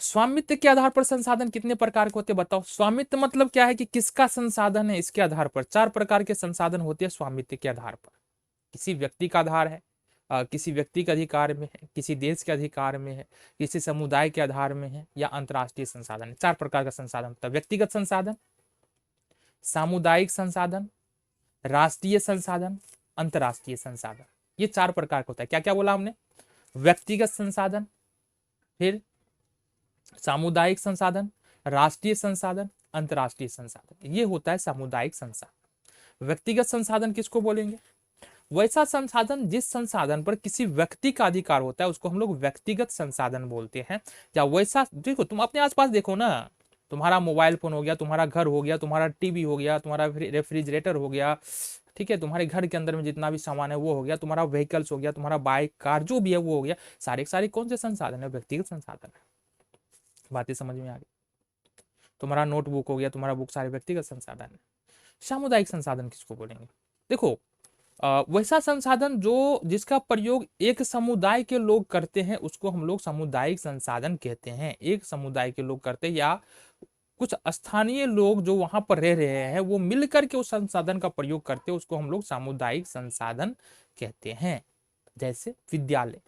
स्वामित्व के आधार पर संसाधन कितने प्रकार के होते हैं बताओ। स्वामित्व मतलब क्या है कि किसका संसाधन है, इसके आधार पर 4 प्रकार के संसाधन होते हैं स्वामित्व के आधार पर। किसी व्यक्ति का आधार है, किसी व्यक्ति के अधिकार में है, किसी देश के अधिकार में है, किसी समुदाय के आधार में है, या अंतर्राष्ट्रीय संसाधन है। 4 प्रकार का संसाधन होता है। व्यक्तिगत संसाधन, सामुदायिक संसाधन, राष्ट्रीय संसाधन, अंतर्राष्ट्रीय संसाधन। ये 4 प्रकार का होता है। क्या क्या बोला हमने? व्यक्तिगत संसाधन, फिर सामुदायिक संसाधन, राष्ट्रीय संसाधन, अंतर्राष्ट्रीय संसाधन। ये होता है सामुदायिक संसाधन। व्यक्तिगत संसाधन किसको बोलेंगे? वैसा संसाधन जिस संसाधन पर किसी व्यक्ति का अधिकार होता है उसको हम लोग व्यक्तिगत संसाधन बोलते हैं। या वैसा, देखो तुम अपने आसपास देखो ना, तुम्हारा मोबाइल फोन हो गया, तुम्हारा घर हो गया, तुम्हारा टीवी हो गया, तुम्हारा रेफ्रिजरेटर हो गया, ठीक है, तुम्हारे घर के अंदर में जितना भी सामान है वो हो गया, तुम्हारा व्हीकल्स हो गया, तुम्हारा बाइक कार जो भी है वो हो गया, सारे सारे कौन से संसाधन है? व्यक्तिगत संसाधन है। बातें समझ में आ गई? तुम्हारा नोटबुक हो गया, तुम्हारा बुक, सारे व्यक्तिगत संसाधन है। सामुदायिक संसाधन किसको बोलेंगे? देखो, वैसा संसाधन जो जिसका प्रयोग एक समुदाय के लोग करते हैं उसको हम लोग सामुदायिक संसाधन कहते हैं। एक समुदाय के लोग करते हैं या कुछ स्थानीय लोग जो वहां पर रह रहे हैं वो मिलकर के उस संसाधन का प्रयोग करते हैं, उसको हम लोग सामुदायिक संसाधन कहते हैं। जैसे विद्यालय,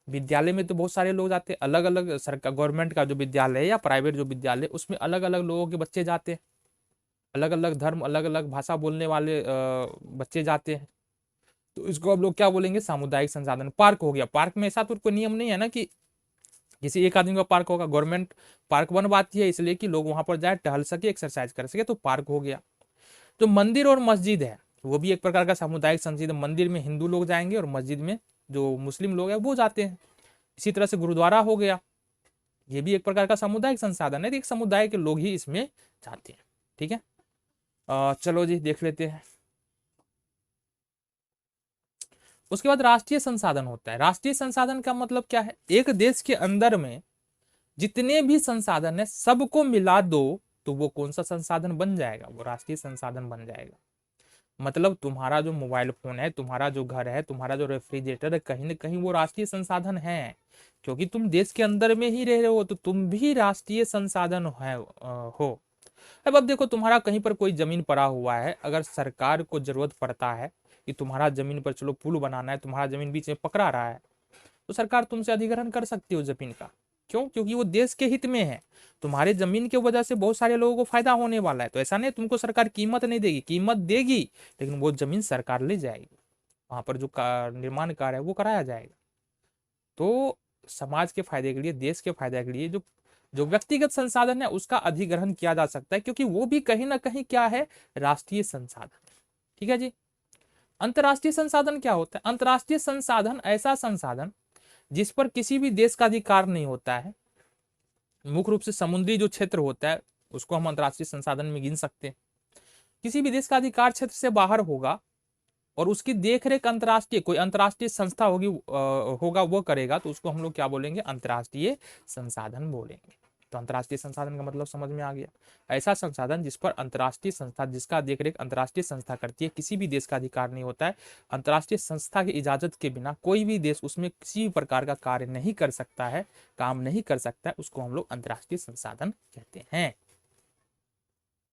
विद्यालय में तो बहुत सारे लोग जाते हैं, अलग अलग सरकार गवर्नमेंट का जो विद्यालय है या प्राइवेट जो विद्यालय, उसमें अलग अलग लोगों के बच्चे जाते हैं, अलग अलग धर्म अलग अलग भाषा बोलने वाले बच्चे जाते हैं। तो इसको हम लोग क्या बोलेंगे? सामुदायिक संसाधन। पार्क हो गया, पार्क में ऐसा तो कोई नियम नहीं है ना कि किसी एक आदमी का पार्क होगा, गवर्नमेंट पार्क बनवाती है इसलिए कि लोग वहां पर जाए, टहल सके, एक्सरसाइज कर सके, तो पार्क हो गया। तो मंदिर और मस्जिद है वो भी एक प्रकार का सामुदायिक संसाधन। मंदिर में हिंदू लोग जाएंगे और मस्जिद में जो मुस्लिम लोग हैं वो जाते हैं। इसी तरह से गुरुद्वारा हो गया, ये भी एक प्रकार का सामुदायिक संसाधन है, एक समुदाय के लोग ही इसमें जाते हैं। ठीक है, चलो जी देख लेते हैं। उसके बाद राष्ट्रीय संसाधन होता है। राष्ट्रीय संसाधन का मतलब क्या है? एक देश के अंदर में जितने भी संसाधन है सबको मिला दो तो वो कौन सा संसाधन बन जाएगा? वो राष्ट्रीय संसाधन बन जाएगा। मतलब तुम्हारा जो मोबाइल फोन है, तुम्हारा जो घर है, तुम्हारा जो रेफ्रिजरेटर है, कहीं ना कहीं वो राष्ट्रीय संसाधन है, क्योंकि तुम देश के अंदर में ही रह रहे हो तो तुम भी राष्ट्रीय संसाधन है हो। अब देखो, तुम्हारा कहीं पर कोई जमीन पड़ा हुआ है, अगर सरकार को जरूरत पड़ता है कि तुम्हारा जमीन पर चलो पुल बनाना है, तुम्हारा जमीन बीच में पकड़ा रहा है, तो सरकार तुमसे अधिग्रहण कर सकती है उस जमीन का। क्यों? क्योंकि वो देश के हित में है। तुम्हारे जमीन की वजह से बहुत सारे लोगों को फायदा होने वाला है, तो ऐसा नहीं तुमको सरकार कीमत नहीं देगी, कीमत देगी, लेकिन वो जमीन सरकार ले जाएगी, वहां पर जो निर्माण कार्य है वो कराया जाएगा। तो समाज के फायदे के लिए, देश के फायदे के लिए जो जो व्यक्तिगत संसाधन है उसका अधिग्रहण किया जा सकता है, क्योंकि वो भी कहीं ना कहीं क्या है? राष्ट्रीय संसाधन। ठीक है जी। अंतर्राष्ट्रीय संसाधन क्या होता है? अंतर्राष्ट्रीय संसाधन ऐसा संसाधन जिस पर किसी भी देश का अधिकार नहीं होता है। मुख्य रूप से समुद्री जो क्षेत्र होता है उसको हम अंतर्राष्ट्रीय संसाधन में गिन सकते हैं। किसी भी देश का अधिकार क्षेत्र से बाहर होगा और उसकी देखरेख अंतर्राष्ट्रीय कोई अंतर्राष्ट्रीय संस्था होगी होगा वो करेगा, तो उसको हम लोग क्या बोलेंगे? अंतर्राष्ट्रीय संसाधन बोलेंगे। तो अंतर्राष्ट्रीय संसाधन का मतलब समझ में आ गया। ऐसा संसाधन जिस पर अंतर्राष्ट्रीय संस्था, जिसका देखरेख अंतर्राष्ट्रीय संस्था करती है, किसी भी देश का अधिकार नहीं होता है, अंतर्राष्ट्रीय संस्था की इजाजत के बिना कोई भी देश उसमें किसी भी प्रकार का कार्य नहीं कर सकता है, काम नहीं कर सकता है, उसको हम लोग अंतर्राष्ट्रीय संसाधन कहते हैं।